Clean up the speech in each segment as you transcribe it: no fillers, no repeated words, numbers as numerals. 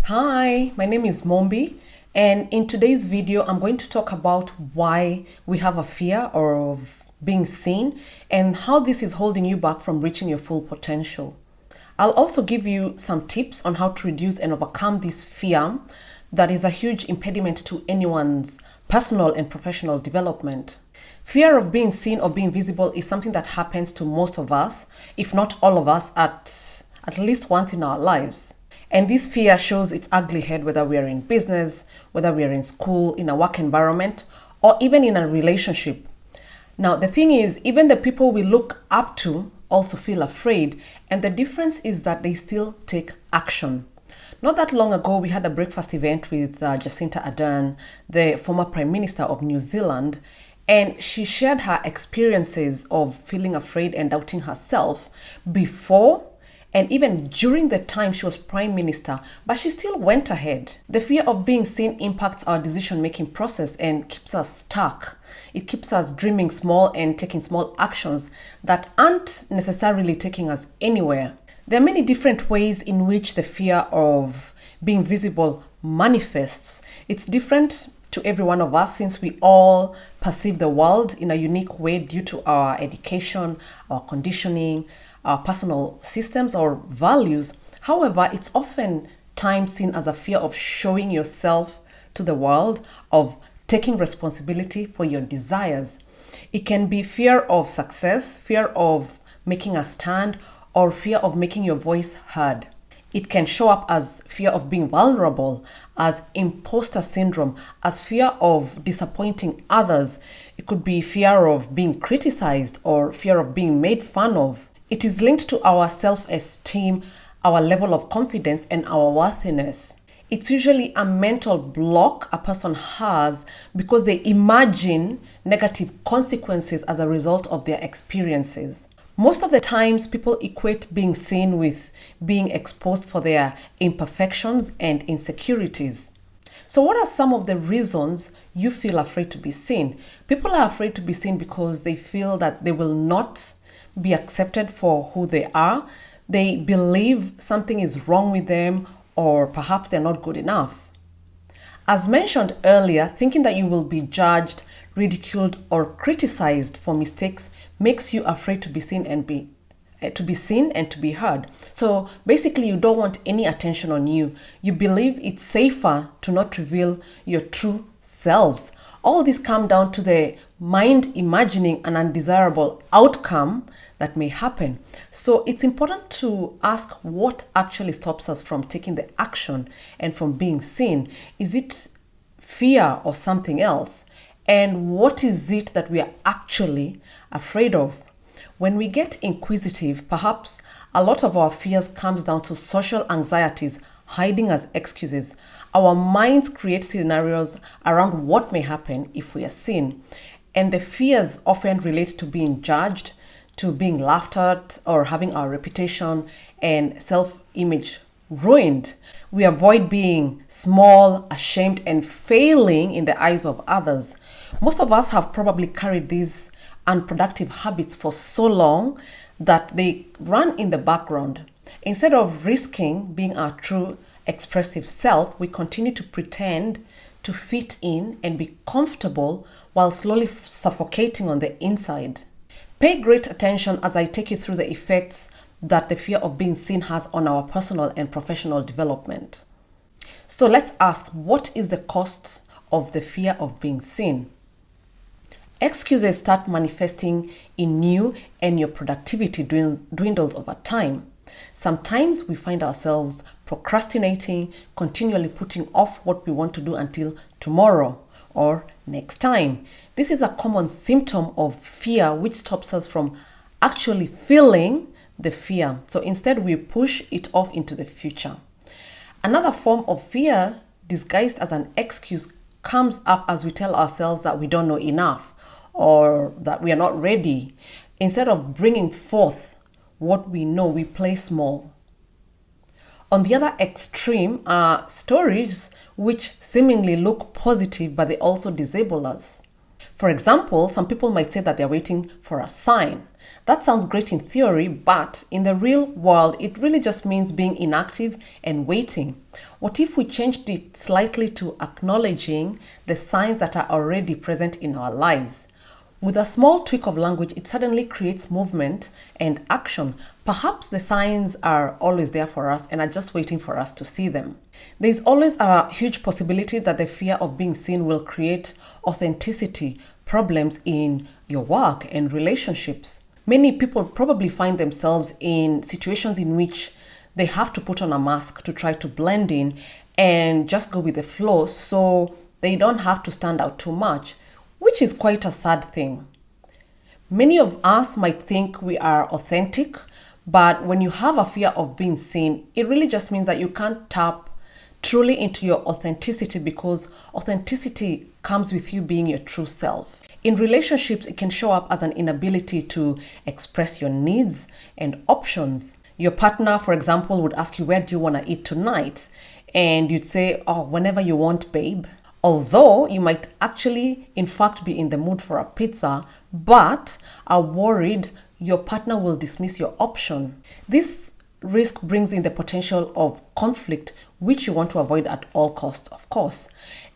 Hi, my name is Mombi, and in today's video, I'm going to talk about why we have a fear of being seen and how this is holding you back from reaching your full potential. I'll also give you some tips on how to reduce and overcome this fear that is a huge impediment to anyone's personal and professional development. Fear of being seen or being visible is something that happens to most of us, if not all of us, at least once in our lives. And this fear shows its ugly head whether we are in business, whether we are in school, in a work environment, or even in a relationship. Now, the thing is, even the people we look up to also feel afraid, and the difference is that they still take action. Not that long ago, we had a breakfast event with Jacinta Ardern, the former Prime Minister of New Zealand, and she shared her experiences of feeling afraid and doubting herself before and even during the time she was Prime Minister, but she still went ahead. The fear of being seen impacts our decision-making process and keeps us stuck. It keeps us dreaming small and taking small actions that aren't necessarily taking us anywhere. There are many different ways in which the fear of being visible manifests. It's different to every one of us since we all perceive the world in a unique way due to our education, our conditioning, our personal systems or values. However, it's often times seen as a fear of showing yourself to the world, of taking responsibility for your desires. It can be fear of success, fear of making a stand, or fear of making your voice heard. It can show up as fear of being vulnerable, as imposter syndrome, as fear of disappointing others. It could be fear of being criticized or fear of being made fun of. It is linked to our self-esteem, our level of confidence, and our worthiness. It's usually a mental block a person has because they imagine negative consequences as a result of their experiences. Most of the times, people equate being seen with being exposed for their imperfections and insecurities. So what are some of the reasons you feel afraid to be seen? People are afraid to be seen because they feel that they will not be accepted for who they are. They believe something is wrong with them, or perhaps they're not good enough. As mentioned earlier, thinking that you will be judged, ridiculed, or criticized for mistakes makes you afraid to be seen and to be heard. So basically, you don't want any attention on you. You believe it's safer to not reveal your true selves. All this comes down to the mind imagining an undesirable outcome that may happen. So it's important to ask what actually stops us from taking the action and from being seen. Is it fear or something else? And what is it that we are actually afraid of? When we get inquisitive, perhaps a lot of our fears comes down to social anxieties hiding as excuses. Our minds create scenarios around what may happen if we are seen. And the fears often relate to being judged, to being laughed at, or having our reputation and self-image ruined. We avoid being small, ashamed, and failing in the eyes of others. Most of us have probably carried these unproductive habits for so long that they run in the background. Instead of risking being our true expressive self, we continue to pretend to fit in and be comfortable while slowly suffocating on the inside. Pay great attention as I take you through the effects that the fear of being seen has on our personal and professional development. So let's ask, what is the cost of the fear of being seen? Excuses start manifesting in you and your productivity dwindles over time. Sometimes we find ourselves procrastinating, continually putting off what we want to do until tomorrow or next time. This is a common symptom of fear which stops us from actually feeling the fear. So instead we push it off into the future. Another form of fear disguised as an excuse comes up as we tell ourselves that we don't know enough or that we are not ready. Instead of bringing forth what we know, we play small. On the other extreme are stories which seemingly look positive, but they also disable us. For example, some people might say that they're waiting for a sign, That sounds great in theory, but in the real world, it really just means being inactive and waiting. What if we changed it slightly to acknowledging the signs that are already present in our lives? With a small tweak of language, it suddenly creates movement and action. Perhaps the signs are always there for us and are just waiting for us to see them. There's always a huge possibility that the fear of being seen will create authenticity problems in your work and relationships. Many people probably find themselves in situations in which they have to put on a mask to try to blend in and just go with the flow so they don't have to stand out too much, which is quite a sad thing. Many of us might think we are authentic, but when you have a fear of being seen, it really just means that you can't tap truly into your authenticity, because authenticity comes with you being your true self. In relationships, it can show up as an inability to express your needs and options. Your partner, for example, would ask you, "Where do you want to eat tonight?" And you'd say, "Oh, whenever you want, babe." Although you might actually, in fact, be in the mood for a pizza, but are worried your partner will dismiss your option. This risk brings in the potential of conflict, which you want to avoid at all costs, of course.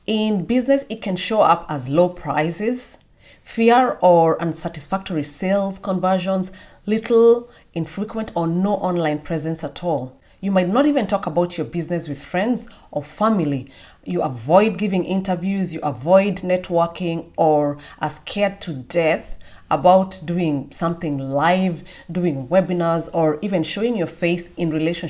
In business, it can show up as low prices, fear or unsatisfactory sales conversions, little, infrequent, or no online presence at all. You might not even talk about your business with friends or family. You avoid giving interviews, you avoid networking, or are scared to death about doing something live, doing webinars, or even showing your face in relation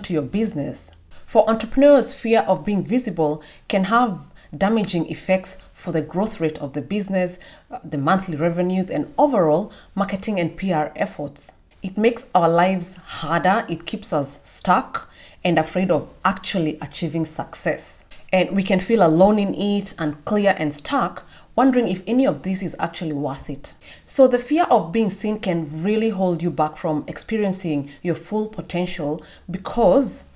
to your business. For entrepreneurs, fear of being visible can have damaging effects for the growth rate of the business, the monthly revenues, and overall marketing and PR efforts. It makes our lives harder, it keeps us stuck and afraid of actually achieving success. And we can feel alone in it, unclear and stuck, wondering if any of this is actually worth it. So the fear of being seen can really hold you back from experiencing your full potential, because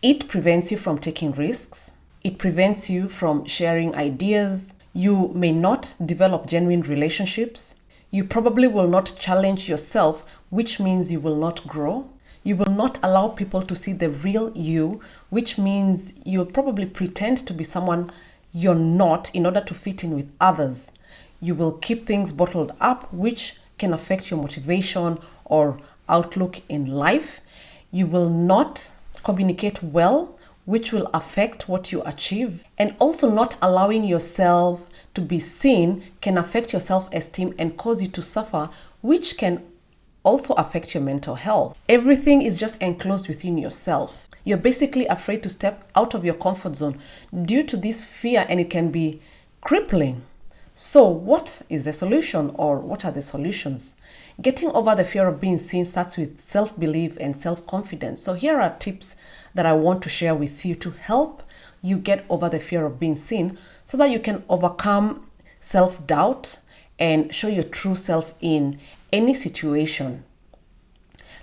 it prevents you from taking risks. It prevents you from sharing ideas. You may not develop genuine relationships. You probably will not challenge yourself, which means you will not grow. You will not allow people to see the real you, which means you'll probably pretend to be someone you're not in order to fit in with others. You will keep things bottled up, which can affect your motivation or outlook in life. You will not communicate well, which will affect what you achieve. And also, not allowing yourself to be seen can affect your self-esteem and cause you to suffer, which can also affect your mental health. Everything is just enclosed within yourself. You're basically afraid to step out of your comfort zone due to this fear, and it can be crippling. So what is the solution, or what are the solutions? Getting over the fear of being seen starts with self-belief and self-confidence. So here are tips that I want to share with you to help you get over the fear of being seen, so that you can overcome self-doubt and show your true self in any situation.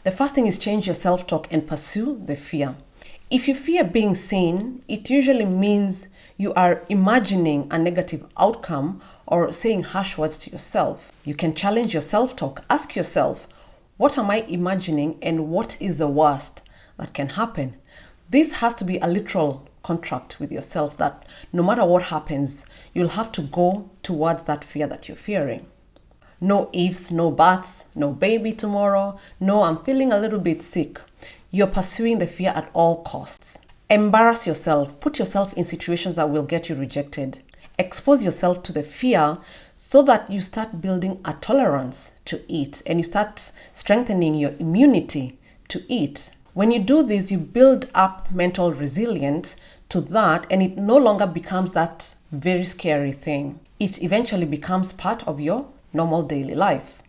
The first thing is change your self-talk and pursue the fear. If you fear being seen, it usually means you are imagining a negative outcome or saying harsh words to yourself. You can challenge your self-talk. Ask yourself, what am I imagining and what is the worst that can happen? This has to be a literal contract with yourself that no matter what happens, you'll have to go towards that fear that you're fearing. No ifs, no buts, no baby tomorrow, no I'm feeling a little bit sick. You're pursuing the fear at all costs. Embarrass yourself. Put yourself in situations that will get you rejected. Expose yourself to the fear so that you start building a tolerance to it and you start strengthening your immunity to it. When you do this, you build up mental resilience to that, and it no longer becomes that very scary thing. It eventually becomes part of your normal daily life.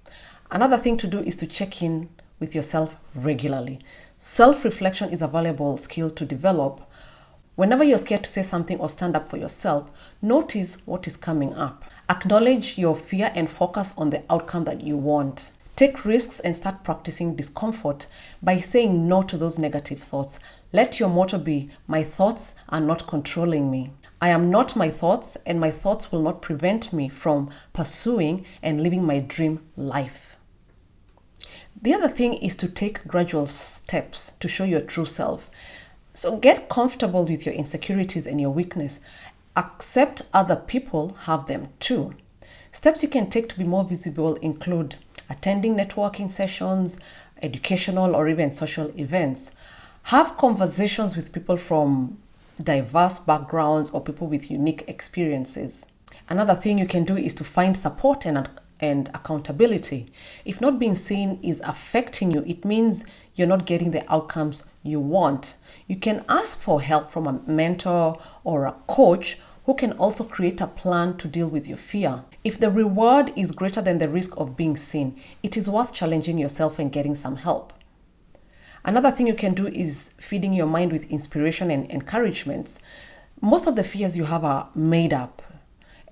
Another thing to do is to check in with yourself regularly. Self-reflection is a valuable skill to develop. Whenever you're scared to say something or stand up for yourself, notice what is coming up. Acknowledge your fear and focus on the outcome that you want. Take risks and start practicing discomfort by saying no to those negative thoughts. Let your motto be, my thoughts are not controlling me. I am not my thoughts, and my thoughts will not prevent me from pursuing and living my dream life. The other thing is to take gradual steps to show your true self. So get comfortable with your insecurities and your weakness. Accept other people have them too. Steps you can take to be more visible include attending networking sessions, educational or even social events. Have conversations with people from diverse backgrounds or people with unique experiences. Another thing you can do is to find support and accountability. If not being seen is affecting you, it means you're not getting the outcomes you want. You can ask for help from a mentor or a coach who can also create a plan to deal with your fear. If the reward is greater than the risk of being seen, it is worth challenging yourself and getting some help. Another thing you can do is feeding your mind with inspiration and encouragements. Most of the fears you have are made up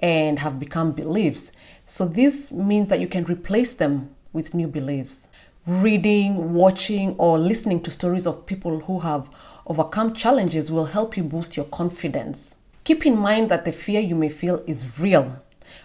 and have become beliefs. So this means that you can replace them with new beliefs. Reading, watching, or listening to stories of people who have overcome challenges will help you boost your confidence. Keep in mind that the fear you may feel is real,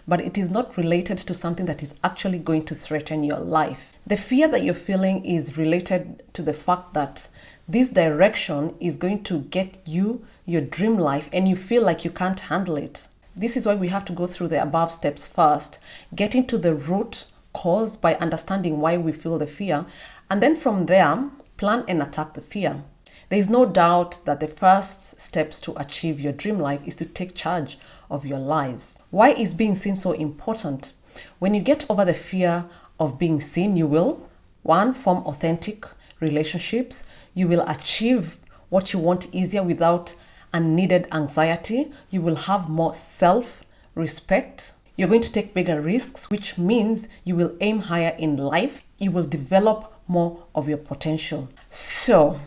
but it is not related to something that is actually going to threaten your life. The fear that you're feeling is related to the fact that this direction is going to get you your dream life and you feel like you can't handle it. This is why we have to go through the above steps first, getting to the root cause by understanding why we feel the fear, and then from there, plan and attack the fear. There is no doubt that the first steps to achieve your dream life is to take charge of your lives. Why is being seen so important? When you get over the fear of being seen, you will, 1, form authentic relationships. You will achieve what you want easier without unneeded anxiety. You will have more self-respect. You're going to take bigger risks, which means you will aim higher in life. You will develop more of your potential. So,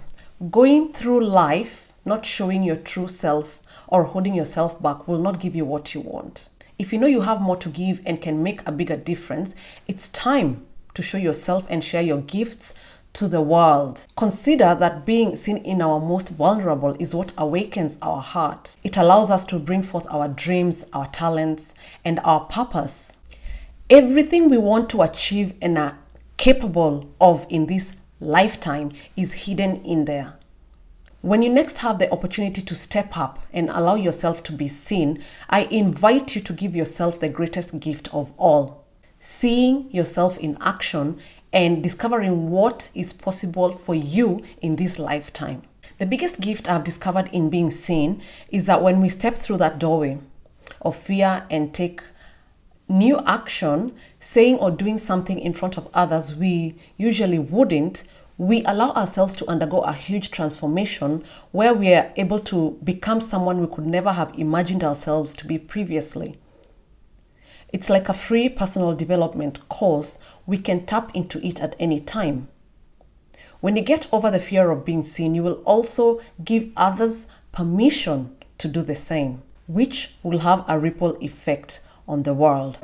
going through life, not showing your true self or holding yourself back will not give you what you want. If you know you have more to give and can make a bigger difference, it's time to show yourself and share your gifts to the world. Consider that being seen in our most vulnerable is what awakens our heart. It allows us to bring forth our dreams, our talents, and our purpose. Everything we want to achieve and are capable of in this lifetime is hidden in there. When you next have the opportunity to step up and allow yourself to be seen, I invite you to give yourself the greatest gift of all, seeing yourself in action and discovering what is possible for you in this lifetime. The biggest gift I've discovered in being seen is that when we step through that doorway of fear and take new action, saying or doing something in front of others we usually wouldn't, we allow ourselves to undergo a huge transformation where we are able to become someone we could never have imagined ourselves to be previously. It's like a free personal development course. We can tap into it at any time. When you get over the fear of being seen, you will also give others permission to do the same, which will have a ripple effect on the world.